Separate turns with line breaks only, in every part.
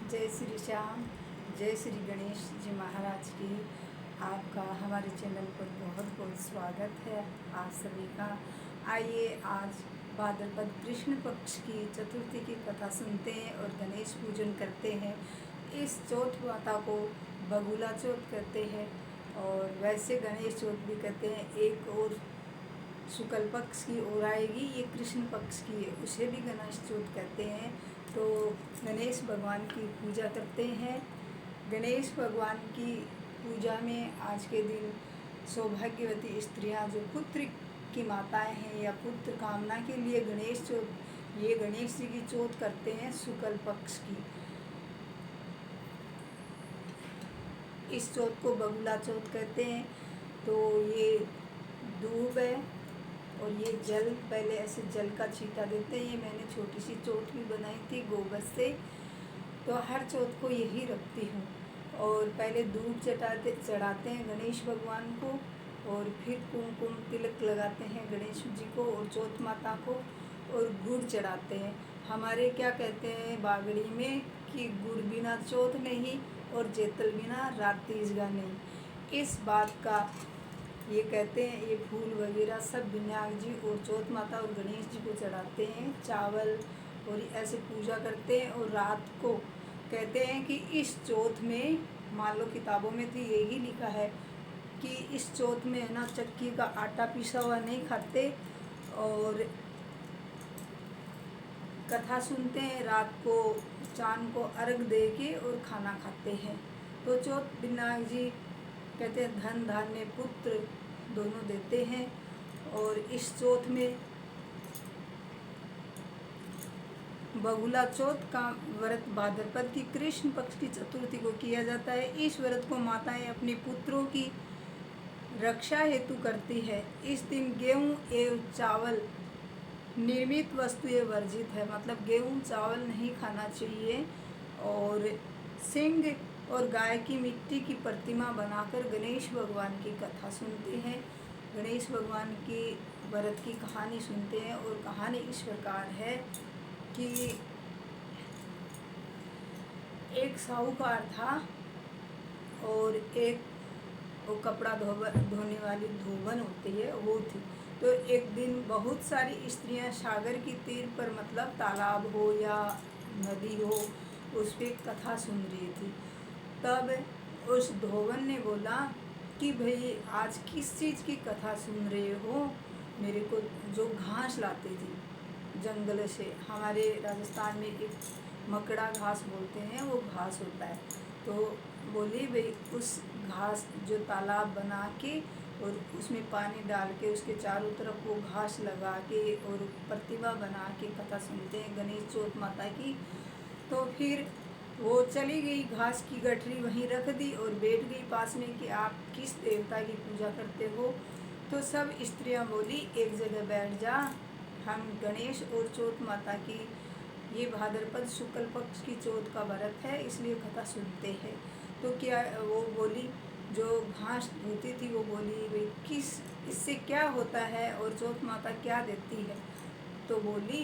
जय श्री श्याम, जय श्री गणेश जी महाराज की। आपका हमारे चैनल पर बहुत बहुत स्वागत है आप सभी का। आइए आज भाद्रपद कृष्ण पक्ष की चतुर्थी की कथा सुनते हैं और गणेश पूजन करते हैं। इस चौथ माता को बगुला चौथ कहते हैं और वैसे गणेश चौथ भी कहते हैं। एक और शुक्ल पक्ष की ओर आएगी, ये कृष्ण पक्ष की है, उसे भी गणेश चौथ कहते हैं। तो गणेश भगवान की पूजा करते हैं। गणेश भगवान की पूजा में आज के दिन सौभाग्यवती स्त्रियां जो पुत्र की माताएं हैं या पुत्र कामना के लिए गणेश चौथ, ये गणेश जी की चौथ करते हैं शुक्ल पक्ष की। इस चौथ को बगुला चौथ कहते हैं। तो ये दूब है और ये जल, पहले ऐसे जल का छींटा देते हैं। ये मैंने छोटी सी चौथ भी बनाई थी गोबर से, तो हर चौथ को यही रखती हूँ। और पहले दूब चढ़ाते हैं गणेश भगवान को और फिर कुमकुम तिलक लगाते हैं गणेश जी को और चौथ माता को, और गुड़ चढ़ाते हैं। हमारे क्या कहते हैं बागड़ी में कि गुड़ बिना चौथ नहीं और जेतल बिना रात तीजगा नहीं। इस बात का ये कहते हैं। ये फूल वगैरह सब विनायक जी और चौथ माता और गणेश जी को चढ़ाते हैं, चावल और ऐसे पूजा करते हैं। और रात को कहते हैं कि इस चौथ में, मान लो किताबों में तो यही लिखा है कि इस चौथ में है ना चक्की का आटा पिसा हुआ नहीं खाते और कथा सुनते हैं। रात को चांद को अर्घ दे के और खाना खाते हैं। तो चौथ विनायक जी कहते हैं धन धान्य पुत्र दोनों देते हैं। और इस चौथ में बगुला चौथ का व्रत भाद्रपद की कृष्ण पक्ष की चतुर्थी को किया जाता है। इस व्रत को माताएं अपने पुत्रों की रक्षा हेतु करती है। इस दिन गेहूं एवं चावल निर्मित वस्तुएं वर्जित है, मतलब गेहूं चावल नहीं खाना चाहिए। और सिंह और गाय की मिट्टी की प्रतिमा बनाकर गणेश भगवान की कथा सुनते हैं, गणेश भगवान की व्रत की कहानी सुनते हैं। और कहानी इस प्रकार है कि एक साहूकार था और एक वो कपड़ा धोने वाली धोबन होती है वो थी। तो एक दिन बहुत सारी स्त्रियां सागर की तीर पर, मतलब तालाब हो या नदी हो, उस पर कथा सुन रही थी। तब उस धोबन ने बोला कि भाई आज किस चीज़ की कथा सुन रहे हो। मेरे को जो घास लाते थे जंगल से, हमारे राजस्थान में एक मकड़ा घास बोलते हैं, वो घास होता है। तो बोली भाई उस घास जो तालाब बना के और उसमें पानी डाल के उसके चारों तरफ वो घास लगा के और प्रतिमा बना के कथा सुनते हैं गणेश चौथ माता की। तो फिर वो चली गई, घास की गठरी वहीं रख दी और बैठ गई पास में कि आप किस देवता की पूजा करते हो। तो सब स्त्रियां बोली एक जगह बैठ जा, हम गणेश और चौथ माता की, ये भाद्रपद शुक्ल पक्ष की चौथ का व्रत है इसलिए कथा सुनते हैं। तो क्या वो बोली, जो घास धोती थी वो बोली भाई किस, इससे क्या होता है और चौथ माता क्या देती है। तो बोली,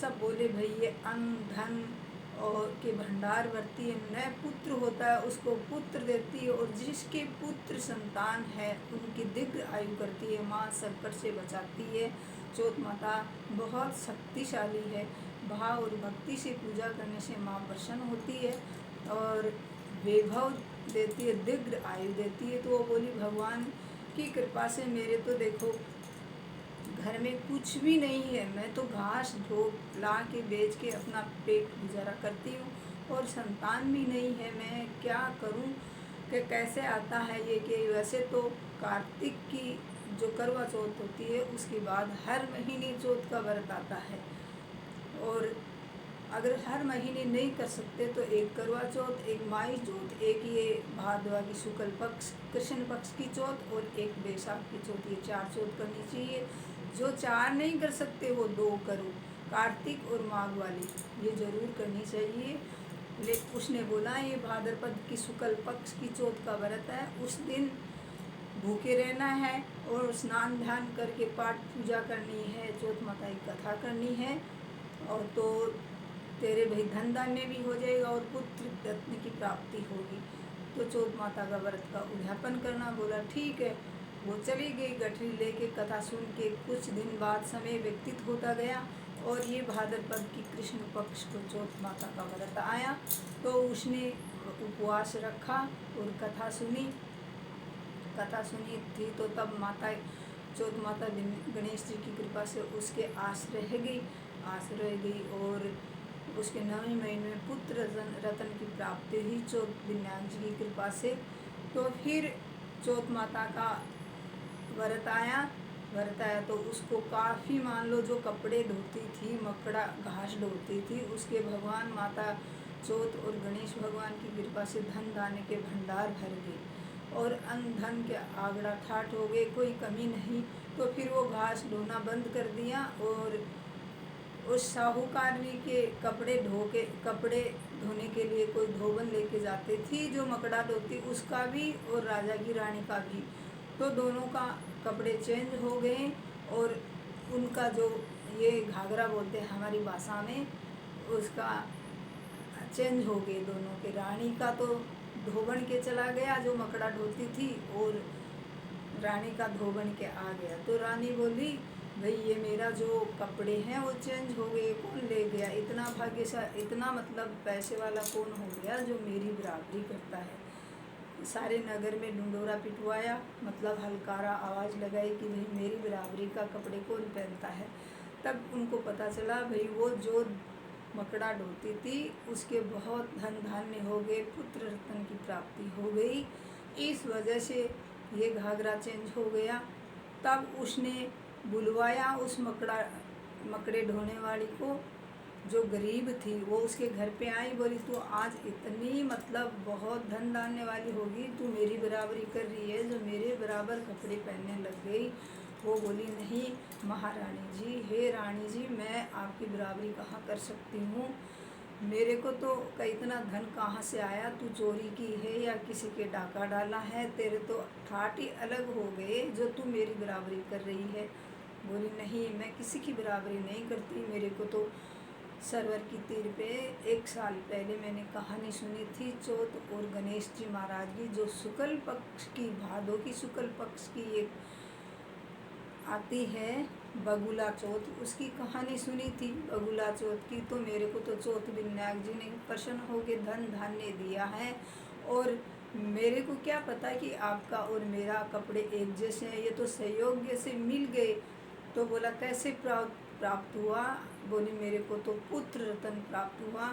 सब बोले भाई ये अन्न धन और के भंडार भरती है, नए पुत्र होता है उसको पुत्र देती है, और जिसके पुत्र संतान है उनकी दीर्घ आयु करती है, माँ संकट से बचाती है। चौथ माता बहुत शक्तिशाली है, भाव और भक्ति से पूजा करने से माँ प्रसन्न होती है और वैभव देती है, दीर्घ आयु देती है। तो वो बोली भगवान की कृपा से मेरे तो देखो घर में कुछ भी नहीं है, मैं तो घास धो ला के बेच के अपना पेट गुजारा करती हूँ और संतान भी नहीं है, मैं क्या करूँ कि कैसे आता है ये। कि वैसे तो कार्तिक की जो करवा चौथ होती है उसके बाद हर महीने चौथ का व्रत आता है, और अगर हर महीने नहीं कर सकते तो एक करवा चौथ, एक माई चौथ, एक ये भादवा की शुक्ल पक्ष कृष्ण पक्ष की चौथ और एक बैसाख की चौथ, ये 4 चौथ करनी चाहिए। जो 4 नहीं कर सकते वो 2 करो, कार्तिक और माघ वाली ये ज़रूर करनी चाहिए। उसने बोला ये भाद्रपद की शुक्ल पक्ष की चौथ का व्रत है, उस दिन भूखे रहना है और स्नान ध्यान करके पाठ पूजा करनी है, चौथ माता की कथा करनी है। और तो तेरे भाई धन धान्य भी हो जाएगा और पुत्र रत्न की प्राप्ति होगी। तो चौथ माता का व्रत का उद्यापन करना। बोला ठीक है। वो चली गई गठरी लेके। कथा सुन के कुछ दिन बाद समय व्यतीत होता गया और ये भाद्रपद की कृष्ण पक्ष को चौथ माता का व्रत आया। तो उसने उपवास रखा और कथा सुनी थी। तो तब माता चौथ माता गणेश जी की कृपा से उसके आस रह गई और उसके 9वें महीने में पुत्र रतन की प्राप्ति हुई चौथ विनायक जी की कृपा से। तो फिर चौथ माता का व्रत आया तो उसको काफ़ी मान लो जो कपड़े धोती थी, मकड़ा घास ढोती थी, उसके भगवान माता चौथ और गणेश भगवान की कृपा से धन धान्य के भंडार भर गए और अन्न धन के आगड़ा ठाठ हो गए, कोई कमी नहीं। तो फिर वो घास ढोना बंद कर दिया और उस साहूकारनी के कपड़े धोने के लिए कोई धोबन लेके जाती थी जो मकड़ा धोती, उसका भी और राजा की रानी का भी। तो दोनों का कपड़े चेंज हो गए और उनका जो ये घाघरा बोलते हैं हमारी भाषा में, उसका चेंज हो गए दोनों के। रानी का तो धोबन के चला गया जो मकड़ा धोती थी और रानी का धोबन के आ गया। तो रानी बोली भाई ये मेरा जो कपड़े हैं वो चेंज हो गए, कौन ले गया? इतना भाग्यशाली, इतना मतलब पैसे वाला कौन हो गया जो मेरी बराबरी करता है? सारे नगर में ढिंढोरा पिटवाया, मतलब हलकारा आवाज़ लगाई कि भाई मेरी बराबरी का कपड़े कौन पहनता है। तब उनको पता चला भाई वो जो मकड़ा ढोती थी उसके बहुत धन धान्य हो गए, पुत्र रत्न की प्राप्ति हो गई, इस वजह से ये घाघरा चेंज हो गया। तब उसने बुलवाया उस मकड़े ढोने वाली को जो गरीब थी, वो उसके घर पे आई। बोली तू आज इतनी मतलब बहुत धन धान्य वाली होगी, तू मेरी बराबरी कर रही है जो मेरे बराबर कपड़े पहनने लग गई। वो बोली नहीं महारानी जी, हे रानी जी, मैं आपकी बराबरी कहाँ कर सकती हूँ? मेरे को तो इतना धन कहाँ से आया? तू चोरी की है या किसी के डाका डाला है? तेरे तो ठाठ ही अलग हो गए जो तू मेरी बराबरी कर रही है। बोली नहीं, मैं किसी की बराबरी नहीं करती। मेरे को तो सरवर की तीर पे 1 साल पहले मैंने कहानी सुनी थी चौथ और गणेश जी महाराज की, जो शुक्ल पक्ष की, भादों की शुक्ल पक्ष की एक आती है बगुला चौथ, उसकी कहानी सुनी थी बगुला चौथ की। तो मेरे को तो चौथ विनायक जी ने प्रसन्न होकर धन धान्य दिया है और मेरे को क्या पता कि आपका और मेरा कपड़े एक जैसे हैं, ये तो सहयोग से मिल गए। तो बोला कैसे प्राप्त हुआ? बोली मेरे को तो पुत्र रतन प्राप्त हुआ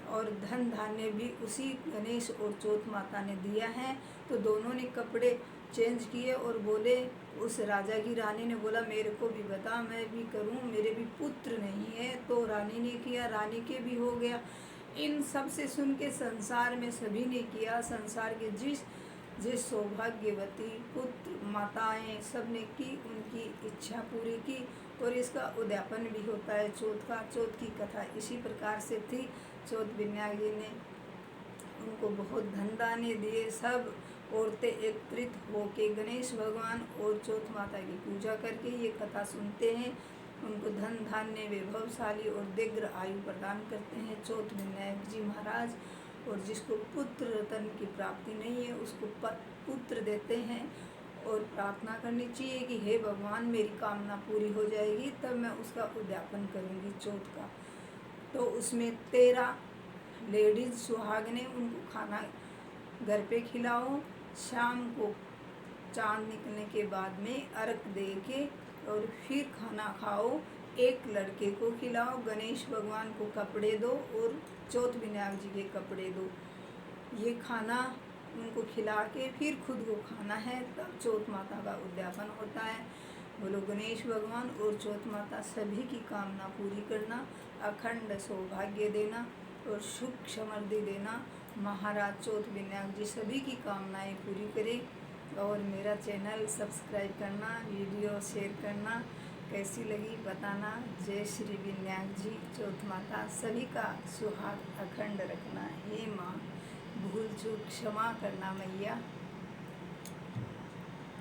और धन धान्य भी उसी गणेश और चौथ माता ने दिया है। तो दोनों ने कपड़े चेंज किए और बोले, उस राजा की रानी ने बोला मेरे को भी बता, मैं भी करूं, मेरे भी पुत्र नहीं है। तो रानी ने किया, रानी के भी हो गया। इन सब से सुन के संसार में सभी ने किया, संसार के जिस सौभाग्यवती पुत्र माताएं सब ने की, उनकी इच्छा पूरी की। और इसका उद्यापन भी होता है चौथ का। चौथ की कथा इसी प्रकार से थी। चौथ विनायक जी ने उनको बहुत धन दाने दिए। सब औरतें एकत्रित होकर गणेश भगवान और चौथ माता की पूजा करके ये कथा सुनते हैं। उनको धन धान्य, वैभवशाली और दीर्घ आयु प्रदान करते हैं चौथ विनायक जी महाराज। और जिसको पुत्र रतन की प्राप्ति नहीं है उसको पुत्र देते हैं। और प्रार्थना करनी चाहिए कि हे भगवान मेरी कामना पूरी हो जाएगी, तब मैं उसका उद्यापन करूँगी चौथ का। तो उसमें 13 लेडीज़ सुहागने, उनको खाना घर पे खिलाओ। शाम को चांद निकलने के बाद में अर्घ दे के और फिर खाना खाओ। एक लड़के को खिलाओ, गणेश भगवान को कपड़े दो और चौथ विनायक जी के कपड़े दो। ये खाना उनको खिला के फिर खुद को खाना है, तब चौथ माता का उद्यापन होता है। बोलो गणेश भगवान और चौथ माता सभी की कामना पूरी करना, अखंड सौभाग्य देना और सुख समृद्धि देना। महाराज चौथ विनायक जी सभी की कामनाएं पूरी करें। और मेरा चैनल सब्सक्राइब करना, वीडियो शेयर करना, कैसी लगी बताना। जय श्री विनायक जी, चौथ माता सभी का सुहाग अखंड रखना। हे माँ, भूल चूक क्षमा करना मैया।